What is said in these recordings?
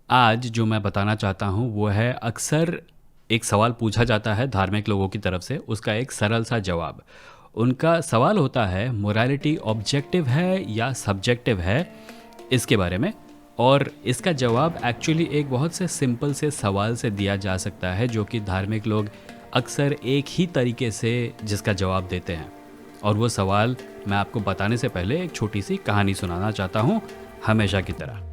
आज जो मैं बताना चाहता हूँ वो है, अक्सर एक सवाल पूछा जाता है धार्मिक लोगों की तरफ से, उसका एक सरल सा जवाब। उनका सवाल होता है मोरालिटी ऑब्जेक्टिव है या सब्जेक्टिव है, इसके बारे में। और इसका जवाब एक्चुअली एक बहुत से सिंपल से सवाल से दिया जा सकता है, जो कि धार्मिक लोग अक्सर एक ही तरीके से जिसका जवाब देते हैं। और वो सवाल मैं आपको बताने से पहले एक छोटी सी कहानी सुनाना चाहता हूँ, हमेशा की तरह।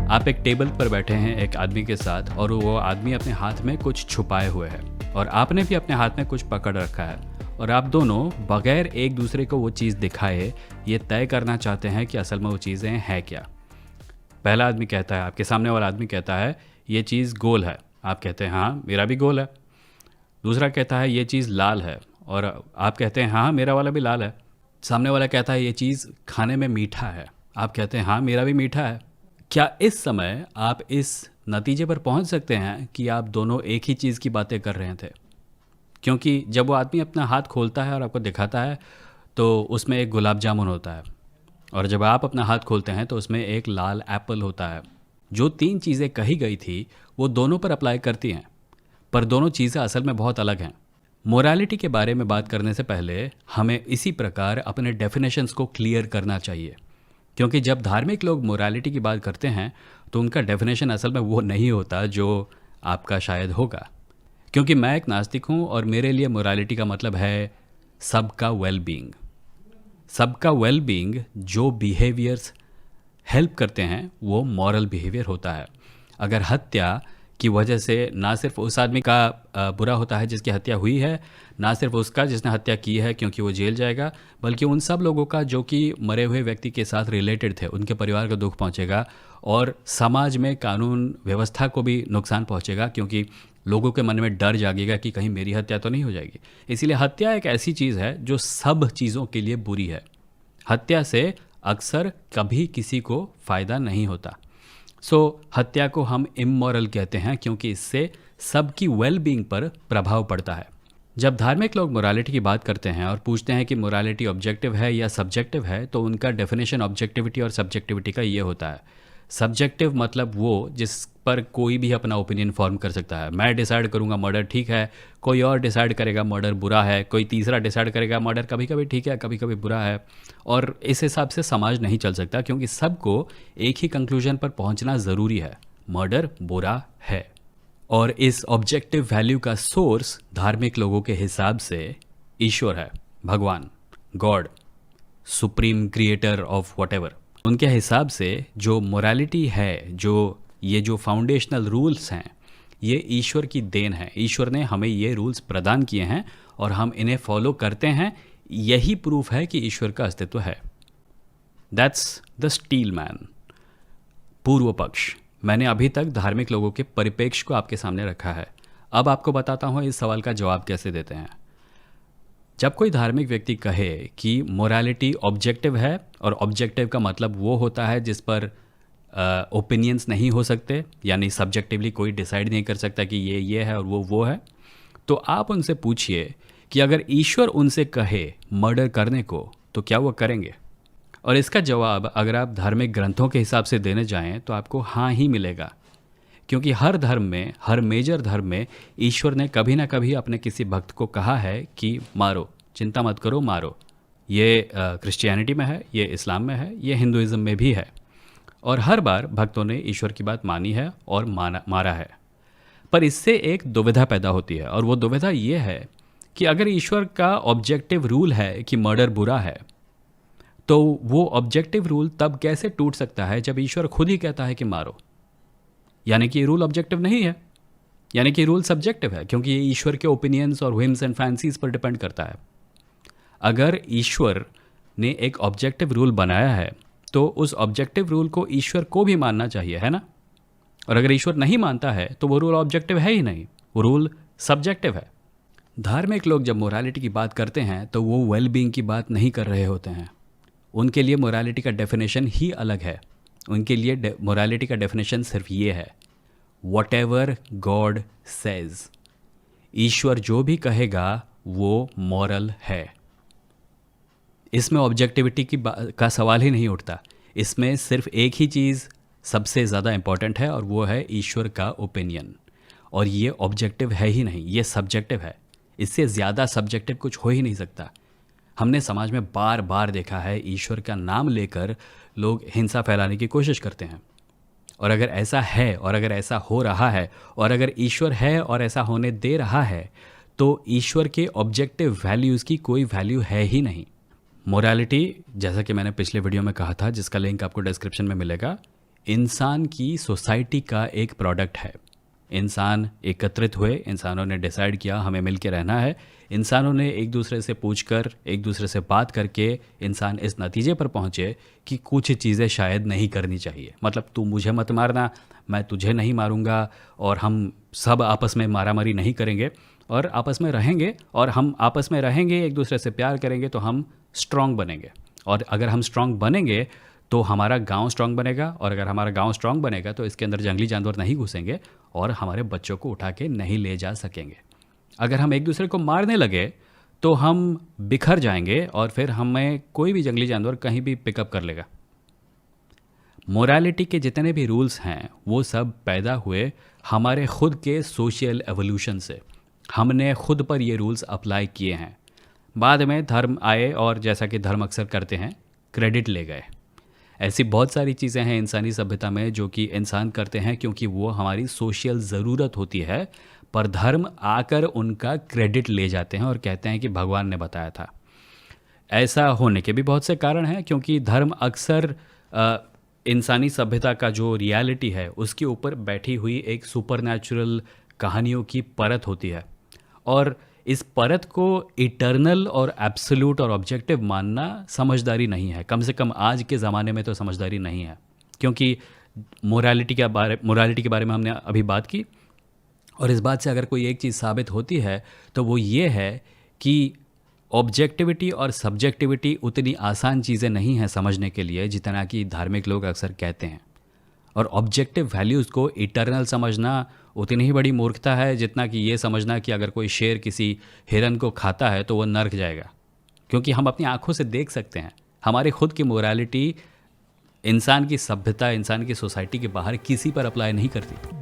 आप एक टेबल पर बैठे हैं एक आदमी के साथ, और वो आदमी अपने हाथ में कुछ छुपाए हुए है और आपने भी अपने हाथ में कुछ पकड़ रखा है, और आप दोनों बगैर एक दूसरे को वो चीज़ दिखाए ये तय करना चाहते हैं कि असल में वो चीज़ें हैं क्या। पहला आदमी कहता है, आपके सामने वाला आदमी कहता है ये चीज़ गोल है। आप कहते हैं हाँ मेरा भी गोल है। दूसरा कहता है ये चीज़ लाल है, और आप कहते हैं हाँ मेरा वाला भी लाल है। सामने वाला कहता है ये चीज़ खाने में मीठा है। आप कहते हैं हाँ मेरा भी मीठा है। क्या इस समय आप इस नतीजे पर पहुंच सकते हैं कि आप दोनों एक ही चीज़ की बातें कर रहे थे? क्योंकि जब वो आदमी अपना हाथ खोलता है और आपको दिखाता है तो उसमें एक गुलाब जामुन होता है, और जब आप अपना हाथ खोलते हैं तो उसमें एक लाल एप्पल होता है। जो तीन चीज़ें कही गई थी वो दोनों पर अप्लाई करती हैं, पर दोनों चीज़ें असल में बहुत अलग हैं। मोरालिटी के बारे में बात करने से पहले हमें इसी प्रकार अपने डेफिनेशंस को क्लियर करना चाहिए, क्योंकि जब धार्मिक लोग मोरालिटी की बात करते हैं तो उनका डेफिनेशन असल में वो नहीं होता जो आपका शायद होगा। क्योंकि मैं एक नास्तिक हूँ और मेरे लिए मोरालिटी का मतलब है सबका वेल बीइंग। सबका वेल बीइंग जो बिहेवियर्स हेल्प करते हैं वो मॉरल बिहेवियर होता है। अगर हत्या की वजह से ना सिर्फ उस आदमी का बुरा होता है जिसकी हत्या हुई है, ना सिर्फ उसका जिसने हत्या की है क्योंकि वो जेल जाएगा, बल्कि उन सब लोगों का जो कि मरे हुए व्यक्ति के साथ रिलेटेड थे, उनके परिवार को दुख पहुंचेगा, और समाज में कानून व्यवस्था को भी नुकसान पहुंचेगा, क्योंकि लोगों के मन में डर जागेगा कि कहीं मेरी हत्या तो नहीं हो जाएगी। इसीलिए हत्या एक ऐसी चीज़ है जो सब चीज़ों के लिए बुरी है। हत्या से अक्सर कभी किसी को फ़ायदा नहीं होता। हत्या को हम इमोरल कहते हैं क्योंकि इससे सबकी वेल बीइंग पर प्रभाव पड़ता है। जब धार्मिक लोग मोरालिटी की बात करते हैं और पूछते हैं कि मोरालिटी ऑब्जेक्टिव है या सब्जेक्टिव है, तो उनका डेफिनेशन ऑब्जेक्टिविटी और सब्जेक्टिविटी का ये होता है। सब्जेक्टिव मतलब वो जिस पर कोई भी अपना ओपिनियन फॉर्म कर सकता है। मैं डिसाइड करूंगा मर्डर ठीक है, कोई और डिसाइड करेगा मर्डर बुरा है, कोई तीसरा डिसाइड करेगा मर्डर कभी कभी ठीक है कभी कभी बुरा है, और इस हिसाब से समाज नहीं चल सकता, क्योंकि सबको एक ही कंक्लूजन पर पहुंचना ज़रूरी है, मर्डर बुरा है। और इस ऑब्जेक्टिव वैल्यू का सोर्स धार्मिक लोगों के हिसाब से ईश्वर है, भगवान, God, supreme creator of whatever. उनके हिसाब से जो मोरालिटी है, ये जो फाउंडेशनल रूल्स हैं, ये ईश्वर की देन है। ईश्वर ने हमें ये रूल्स प्रदान किए हैं और हम इन्हें फॉलो करते हैं। यही प्रूफ है कि ईश्वर का अस्तित्व है। दैट्स द स्टील मैन, पूर्व पक्ष। मैंने अभी तक धार्मिक लोगों के परिप्रेक्ष्य को आपके सामने रखा है। अब आपको बताता हूँ इस सवाल का जवाब कैसे देते हैं। जब कोई धार्मिक व्यक्ति कहे कि मोरालिटी ऑब्जेक्टिव है, और ऑब्जेक्टिव का मतलब वो होता है जिस पर ओपिनियंस नहीं हो सकते, यानी सब्जेक्टिवली कोई डिसाइड नहीं कर सकता कि ये है और वो है, तो आप उनसे पूछिए कि अगर ईश्वर उनसे कहे मर्डर करने को तो क्या वो करेंगे? और इसका जवाब अगर आप धार्मिक ग्रंथों के हिसाब से देने जाएं तो आपको हाँ ही मिलेगा, क्योंकि हर धर्म में, हर मेजर धर्म में ईश्वर ने कभी ना कभी अपने किसी भक्त को कहा है कि मारो, चिंता मत करो, मारो। ये क्रिश्चियनिटी में है, ये इस्लाम में है, ये हिंदुइज्म में भी है, और हर बार भक्तों ने ईश्वर की बात मानी है और मारा है। पर इससे एक दुविधा पैदा होती है, और वो दुविधा ये है कि अगर ईश्वर का ऑब्जेक्टिव रूल है कि मर्डर बुरा है, तो वो ऑब्जेक्टिव रूल तब कैसे टूट सकता है जब ईश्वर खुद ही कहता है कि मारो? यानी कि रूल ऑब्जेक्टिव नहीं है, यानी कि रूल सब्जेक्टिव है, क्योंकि ये ईश्वर के ओपिनियंस और व्हिम्स एंड फैंसीज पर डिपेंड करता है। अगर ईश्वर ने एक ऑब्जेक्टिव रूल बनाया है तो उस ऑब्जेक्टिव रूल को ईश्वर को भी मानना चाहिए, है ना? और अगर ईश्वर नहीं मानता है तो वो रूल ऑब्जेक्टिव है ही नहीं, वो रूल सब्जेक्टिव है। धार्मिक लोग जब मोरालिटी की बात करते हैं तो वो वेल बीइंग की बात नहीं कर रहे होते हैं। उनके लिए मोरालिटी का डेफिनेशन ही अलग है। उनके लिए मोरालिटी का डेफिनेशन सिर्फ ये है, व्हाटएवर गॉड सेज। ईश्वर जो भी कहेगा वो मॉरल है। इसमें ऑब्जेक्टिविटी का सवाल ही नहीं उठता। इसमें सिर्फ एक ही चीज़ सबसे ज़्यादा इम्पॉर्टेंट है और वो है ईश्वर का ओपिनियन। और ये ऑब्जेक्टिव है ही नहीं, ये सब्जेक्टिव है। इससे ज़्यादा सब्जेक्टिव कुछ हो ही नहीं सकता। हमने समाज में बार बार देखा है, ईश्वर का नाम लेकर लोग हिंसा फैलाने की कोशिश करते हैं। और अगर ऐसा है और अगर ऐसा हो रहा है और अगर ईश्वर है और ऐसा होने दे रहा है, तो ईश्वर के ऑब्जेक्टिव वैल्यूज़ की कोई वैल्यू है ही नहीं। मोरालिटी, जैसा कि मैंने पिछले वीडियो में कहा था, जिसका लिंक आपको डिस्क्रिप्शन में मिलेगा, इंसान की सोसाइटी का एक प्रोडक्ट है। इंसान एकत्रित हुए, इंसानों ने डिसाइड किया हमें मिल के रहना है। इंसानों ने एक दूसरे से पूछकर, एक दूसरे से बात करके इंसान इस नतीजे पर पहुँचे कि कुछ चीज़ें शायद नहीं करनी चाहिए। मतलब तू मुझे मत मारना, मैं तुझे नहीं मारूंगा, और हम सब आपस में मारामारी नहीं करेंगे और आपस में रहेंगे, और हम आपस में रहेंगे, एक दूसरे से प्यार करेंगे, तो हम स्ट्रांग बनेंगे। और अगर हम स्ट्रांग बनेंगे तो हमारा गांव स्ट्रांग बनेगा, और अगर हमारा गांव स्ट्रांग बनेगा तो इसके अंदर जंगली जानवर नहीं घुसेंगे और हमारे बच्चों को उठा के नहीं ले जा सकेंगे। अगर हम एक दूसरे को मारने लगे तो हम बिखर जाएंगे और फिर हमें कोई भी जंगली जानवर कहीं भी पिकअप कर लेगा। मोरालिटी के जितने भी रूल्स हैं वो सब पैदा हुए हमारे खुद के सोशल एवोल्यूशन से। हमने खुद पर ये रूल्स अप्लाई किए हैं। बाद में धर्म आए और जैसा कि धर्म अक्सर करते हैं, क्रेडिट ले गए। ऐसी बहुत सारी चीज़ें हैं इंसानी सभ्यता में जो कि इंसान करते हैं क्योंकि वो हमारी सोशल ज़रूरत होती है, पर धर्म आकर उनका क्रेडिट ले जाते हैं और कहते हैं कि भगवान ने बताया था। ऐसा होने के भी बहुत से कारण हैं, क्योंकि धर्म अक्सर इंसानी सभ्यता का जो रियलिटी है उसके ऊपर बैठी हुई एक सुपरनैचुरल कहानियों की परत होती है, और इस परत को इटर्नल और एब्सोल्यूट और ऑब्जेक्टिव मानना समझदारी नहीं है। कम से कम आज के ज़माने में तो समझदारी नहीं है, क्योंकि मोरालिटी के बारे में हमने अभी बात की, और इस बात से अगर कोई एक चीज़ साबित होती है तो वो ये है कि ऑब्जेक्टिविटी और सब्जेक्टिविटी उतनी आसान चीज़ें नहीं हैं समझने के लिए जितना कि धार्मिक लोग अक्सर कहते हैं। और ऑब्जेक्टिव वैल्यूज़ को इटर्नल समझना उतनी ही बड़ी मूर्खता है जितना कि ये समझना कि अगर कोई शेर किसी हिरन को खाता है तो वह नर्क जाएगा, क्योंकि हम अपनी आंखों से देख सकते हैं। हमारी खुद की मोरालिटी इंसान की सभ्यता, इंसान की सोसाइटी के बाहर किसी पर अप्लाई नहीं करती।